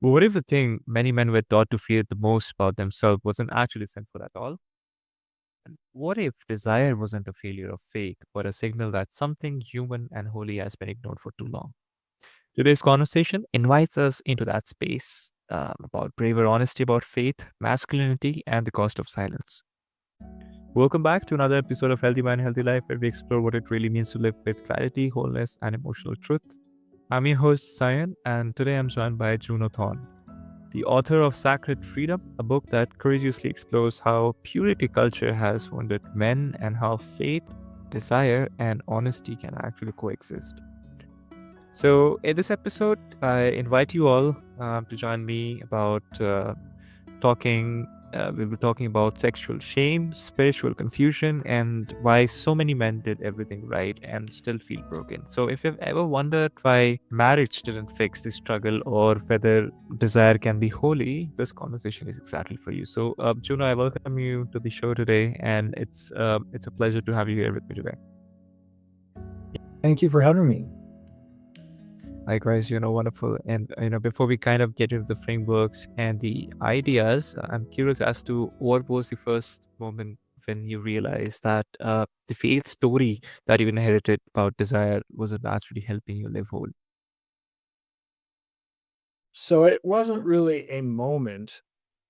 But what if the thing many men were taught to fear the most about themselves wasn't actually sinful at all? And what if desire wasn't a failure of faith, but a signal that something human and holy has been ignored for too long? Today's conversation invites us into that space about braver honesty about faith, masculinity, and the cost of silence. Welcome back to another episode of Healthy Mind, Healthy Life, where we explore what it really means to live with clarity, wholeness, and emotional truth. I'm your host, Sayan, and today I'm joined by Juno Thorne, the author of Sacred Freedom, a book that courageously explores how purity culture has wounded men and how faith, desire, and honesty can actually coexist. So, in this episode, I invite you all to join me about talking. We'll be talking about sexual shame, spiritual confusion, and why so many men did everything right and still feel broken. So, if you've ever wondered why marriage didn't fix the struggle or whether desire can be holy, this conversation is exactly for you. So, Juno, I welcome you to the show today, and it's a pleasure to have you here with me today. Thank you for having me. Likewise, wonderful. And, before we kind of get into the frameworks and the ideas, I'm curious as to what was the first moment when you realized that the faith story that you inherited about desire wasn't actually helping you live whole. So it wasn't really a moment.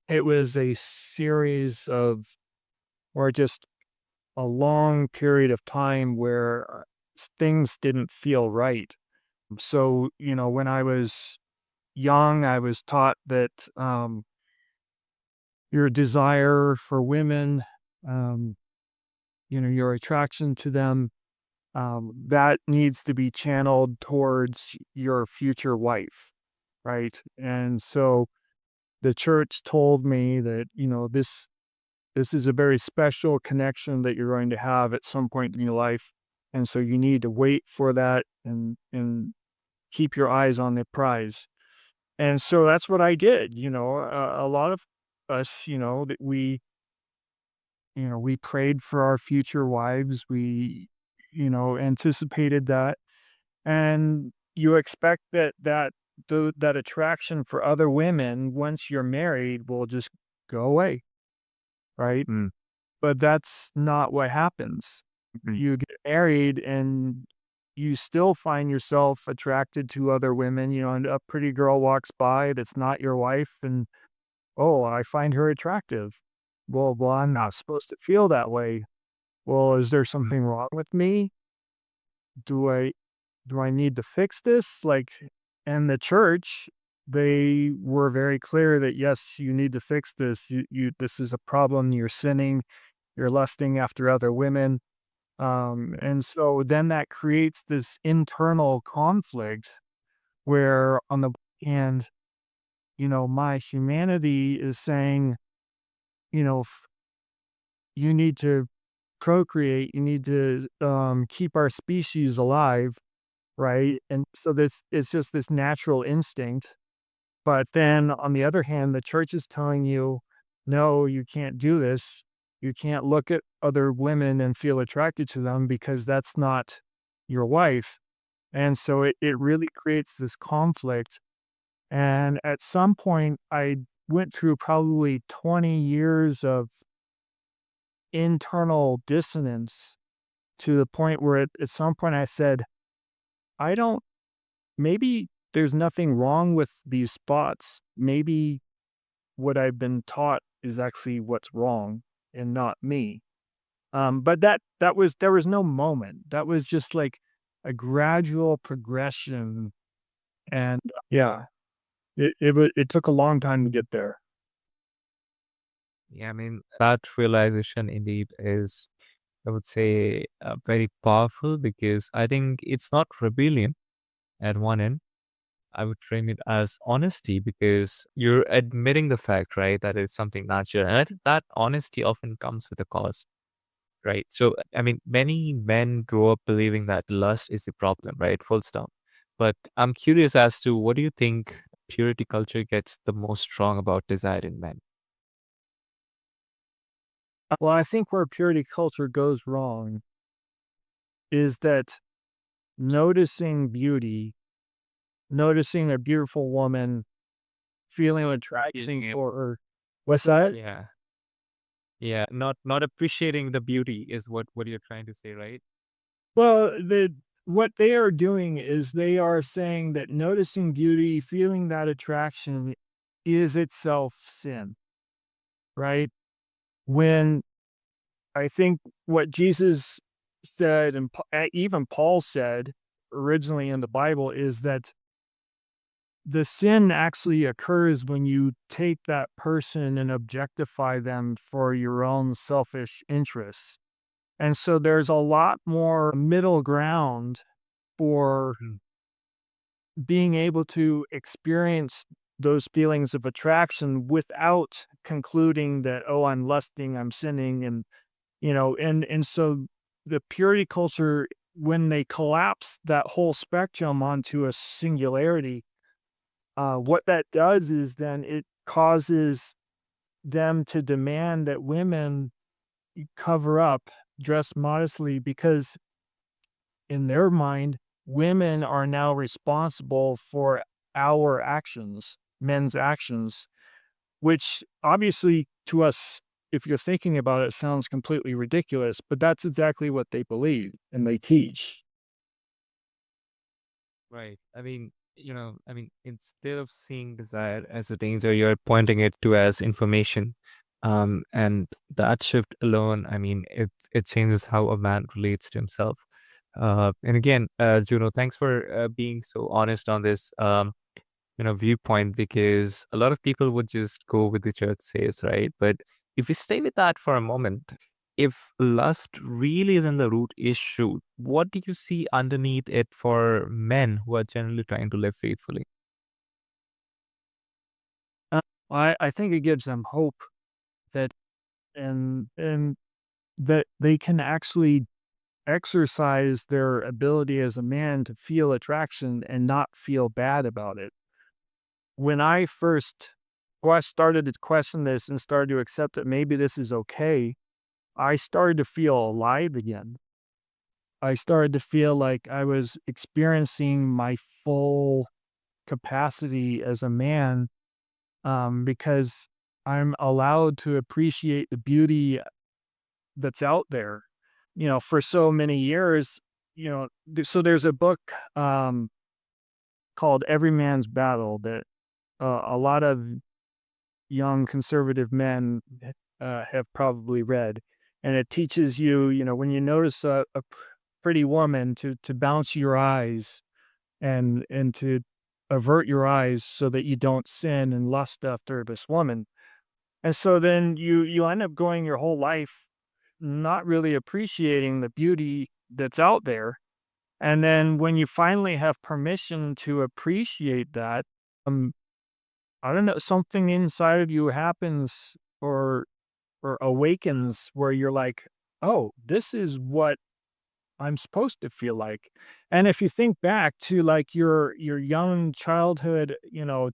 It was a series of, or just a long period of time where things didn't feel right. So, when I was young, I was taught that your desire for women, um, your attraction to them, that needs to be channeled towards your future wife. Right. And so the church told me that, this is a very special connection that you're going to have at some point in your life. And so you need to wait for that and keep your eyes on the prize. And so that's what I did. A lot of us, that we prayed for our future wives. We, anticipated that. And you expect that attraction for other women once you're married will just go away, right? Mm, But that's not what happens. mm, You get married and you still find yourself attracted to other women, and a pretty girl walks by that's not your wife and, "Oh, I find her attractive." Well, I'm not supposed to feel that way. Well, is there mm, something wrong with me? Do I do I need to fix this? Like, and the church, they were very clear that yes, you need to fix this. This is a problem. You're sinning. You're lusting after other women. And so then that creates this internal conflict where, on the hand, my humanity is saying, you need to procreate, you need to keep our species alive, right? And so this is just this natural instinct. But then on the other hand, the church is telling you, no, you can't do this. You can't look at other women and feel attracted to them because that's not your wife. And so it really creates this conflict. And at some point, I went through probably 20 years of internal dissonance to the point where at some point I said, I don't, maybe there's nothing wrong with these spots. Maybe what I've been taught is actually what's wrong and not me. But there was no moment. That was just like a gradual progression, and yeah, it took a long time to get there. Yeah, I mean, that realization indeed is, I would say, very powerful because I think it's not rebellion at one end. I would frame it as honesty because you're admitting the fact, right, that it's something natural. And I think that honesty often comes with a cost, right? So, I mean, many men grow up believing that lust is the problem, right? Full stop. But I'm curious as to what do you think purity culture gets the most strong about desire in men? Well, I think where purity culture goes wrong is that noticing beauty, noticing a beautiful woman, feeling Feeling attraction it. or what's that? Yeah. Yeah. Not appreciating the beauty is what you're trying to say, right? Well, what they are doing is they are saying that noticing beauty, feeling that attraction is itself sin, right? When I think what Jesus said and even Paul said originally in the Bible is that the sin actually occurs when you take that person and objectify them for your own selfish interests. And so there's a lot more middle ground for Mhm. being able to experience those feelings of attraction without concluding that, oh, I'm lusting, I'm sinning, and and so the purity culture, when they collapse that whole spectrum onto a singularity, what that does is then it causes them to demand that women cover up, dress modestly, because in their mind, women are now responsible for our actions, men's actions, which obviously to us, if you're thinking about it, sounds completely ridiculous, but that's exactly what they believe and they teach. Right. Instead of seeing desire as a danger, you're pointing it to as information. And that shift alone, it changes how a man relates to himself. And again, Juno, thanks for being so honest on this, viewpoint, because a lot of people would just go with the church says, right? But if we stay with that for a moment, if lust really isn't the root issue, what do you see underneath it for men who are generally trying to live faithfully? Uh, I think it gives them hope that and that they can actually exercise their ability as a man to feel attraction and not feel bad about it. When I first well, I started to question this and started to accept that maybe this is okay, I started to feel alive again. I started to feel like I was experiencing my full capacity as a man, because I'm allowed to appreciate the beauty that's out there. For so many years, so there's a book called Every Man's Battle that a lot of young conservative men have probably read. And it teaches you, when you notice a pretty woman to bounce your eyes and to avert your eyes so that you don't sin and lust after this woman. And so then you end up going your whole life not really appreciating the beauty that's out there. And then when you finally have permission to appreciate that, um, I don't know, something inside of you happens or awakens where you're like, oh, this is what I'm supposed to feel like. And if you think back to like your young childhood,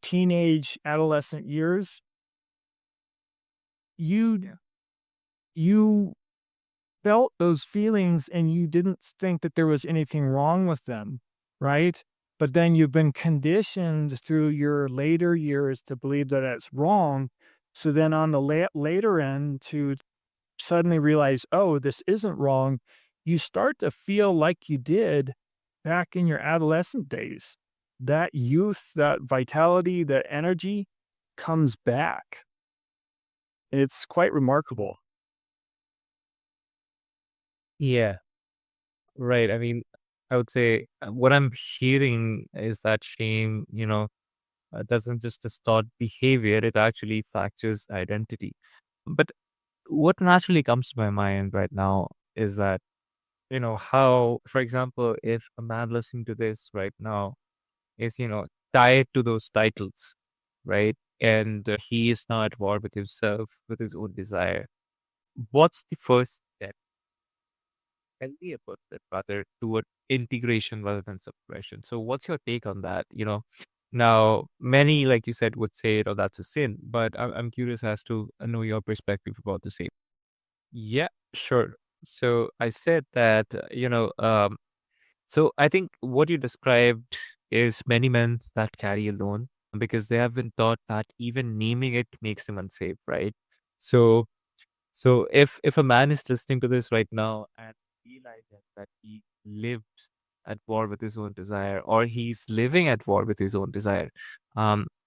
teenage, adolescent years, you Yeah. you felt those feelings and you didn't think that there was anything wrong with them, right? But then you've been conditioned through your later years to believe that it's wrong. So then on the later end to suddenly realize, oh, this isn't wrong, you start to feel like you did back in your adolescent days. That youth, that vitality, that energy comes back. It's quite remarkable. Yeah. Right. I would say what I'm hearing is that shame, doesn't just distort behavior, it actually fractures identity. But what naturally comes to my mind right now is that, how, for example, if a man listening to this right now is, tied to those titles, right? And he is now at war with himself, with his own desire. What's the first step? Healthy about that, rather toward integration rather than suppression. So, what's your take on that? Now many, like you said, would say, that's a sin, but I'm curious as to know your perspective about the same. Yeah, sure. So I said that, so I think what you described is many men that carry alone. because they have been taught that even naming it makes them unsafe, right? So if a man is listening to this right now and realizing that he lived at war with his own desire, or he's living at war with his own desire,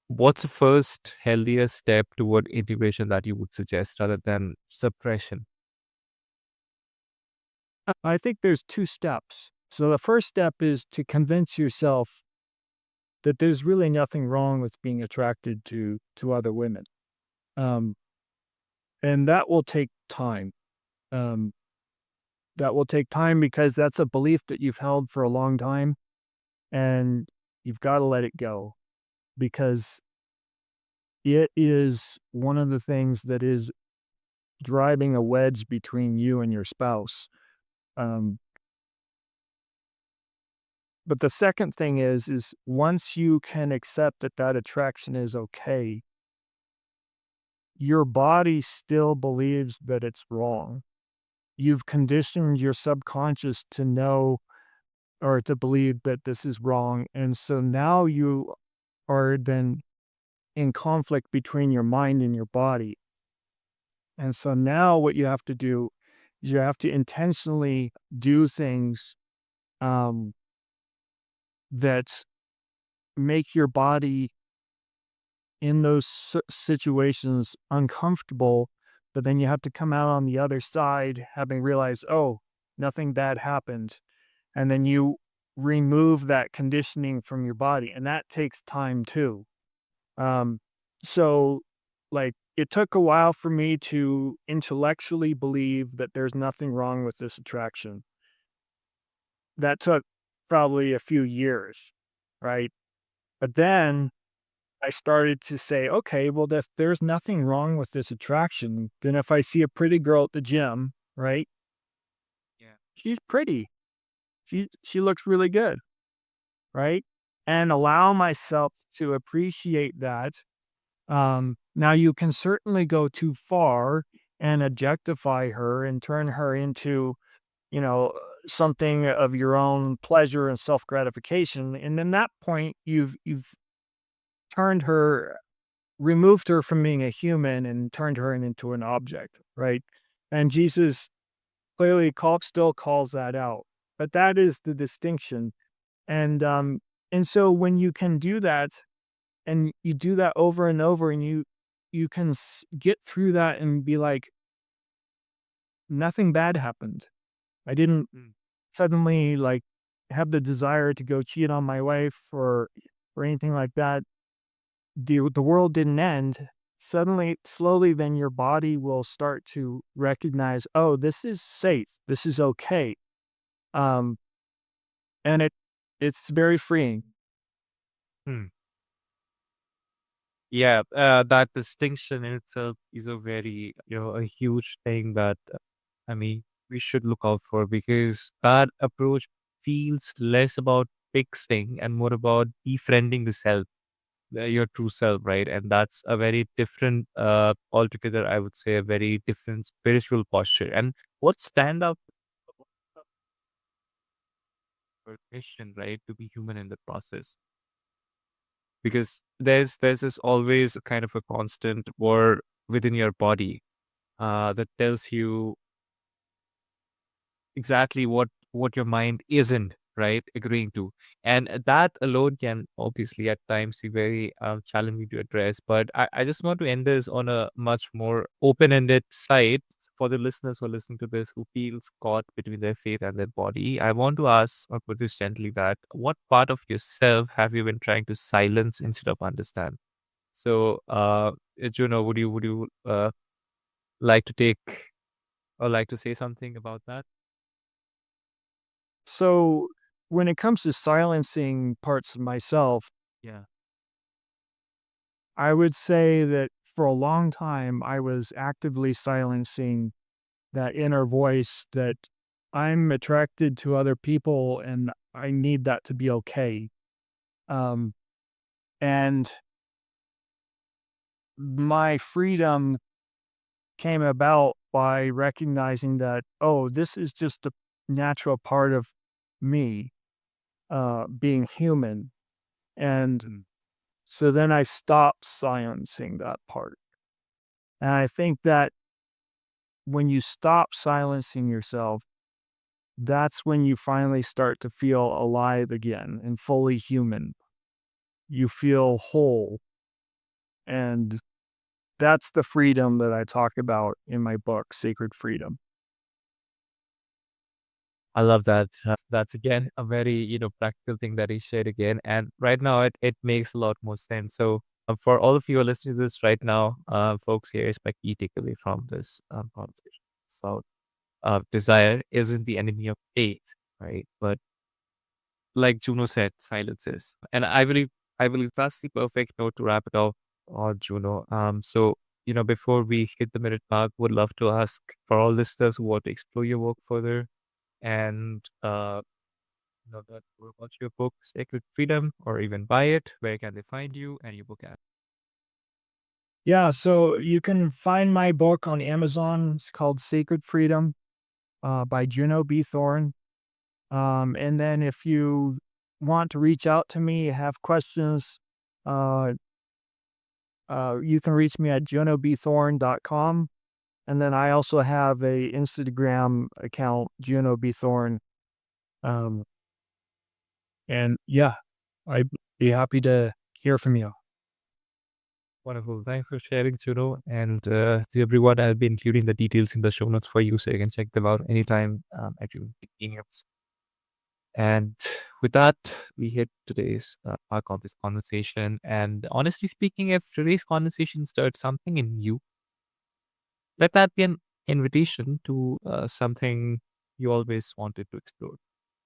what's the first healthier step toward integration that you would suggest rather than suppression? I think there's 2 steps. So the first step is to convince yourself that there's really nothing wrong with being attracted to other women. Um, and that will take time. Um, that will take time because that's a belief that you've held for a long time, and you've gotta let it go because it is one of the things that is driving a wedge between you and your spouse. Um, but the second thing is once you can accept that that attraction is okay, your body still believes that it's wrong. You've conditioned your subconscious to know or to believe that this is wrong, and so now you are then in conflict between your mind and your body. And so now what you have to do is you have to intentionally do things um, that make your body in those situations uncomfortable, but then you have to come out on the other side having realized, oh, nothing bad happened. And then you remove that conditioning from your body. And that takes time too. Um, so, like, it took a while for me to intellectually believe that there's nothing wrong with this attraction. That took probably a few years, right? But then I started to say, okay, well, if there's nothing wrong with this attraction, then if I see a pretty girl at the gym, right? Yeah. She's pretty. She looks really good, right? And allow myself to appreciate that. Now you can certainly go too far and objectify her and turn her into, you know, something of your own pleasure and self gratification. And then that point, you've turned her, removed her from being a human and turned her into an object, right? And Jesus clearly still calls that out. But that is the distinction. And and so when you can do that and you do that over and over and you can get through that and be like nothing bad happened. I didn't Mm. suddenly like have the desire to go cheat on my wife or anything like that. The world didn't end. Suddenly, slowly, then your body will start to recognize, oh, this is safe. This is okay. Um, and it's very freeing. Hmm. Yeah, that distinction in itself is a very, a huge thing that I mean, we should look out for because that approach feels less about fixing and more about befriending the self, your true self, right? And that's a very different, altogether, I would say, a very different spiritual posture. And what stand out for Christian, right, to be human in the process, because there's this always a kind of a constant war within your body that tells you exactly what your mind isn't right agreeing to, and that alone can obviously at times be very challenging to address. But I just want to end this on a much more open-ended side for the listeners who are listening to this who feels caught between their faith and their body. I want to ask or put this gently, that what part of yourself have you been trying to silence instead of understand? So Juno, would you like to take or like to say something about that? So when it comes to silencing parts of myself, Yeah. I would say that for a long time, I was actively silencing that inner voice that I'm attracted to other people and I need that to be okay. Um, and my freedom came about by recognizing that, oh, this is just a natural part of me, being human. And Mm. So then I stopped silencing that part. And I think that when you stop silencing yourself, that's when you finally start to feel alive again and fully human. You feel whole. And that's the freedom that I talk about in my book, Sacred Freedom. I love that. That's again a very, practical thing that he shared again. And right now it makes a lot more sense. So for all of you who are listening to this right now, folks, here is my key takeaway from this conversation. So desire isn't the enemy of faith, right? But like Juno said, silence is. And I believe that's the perfect note to wrap it off on Juno. So, before we hit the minute mark, would love to ask for all listeners who want to explore your work further and that watch your book Sacred Freedom or even buy it, where can they find you and your book at? Yeah, so you can find my book on Amazon. It's called Sacred Freedom by Juno Thorne. And then if you want to reach out to me, have questions, uh, you can reach me at junobthorne.com. And then I also have a Instagram account, Juno Thorne. Um, and yeah, I'd be happy to hear from you. Wonderful. Thanks for sharing, Juno. And to everyone, I'll be including the details in the show notes for you so you can check them out anytime at your convenience. And with that, we hit today's mark of this conversation. And honestly speaking, if today's conversation stirred something in you, let that be an invitation to something you always wanted to explore.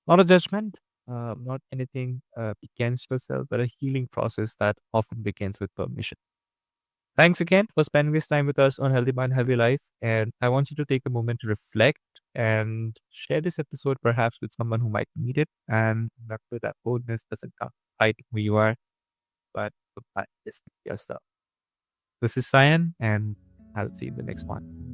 Not a judgment, not anything against yourself, but a healing process that often begins with permission. Thanks again for spending this time with us on Healthy Mind, Healthy Life. And I want you to take a moment to reflect and share this episode perhaps with someone who might need it. And remember that boldness doesn't come by who you are, but by listening to yourself. This is Sayan, and I'll see you in the next one.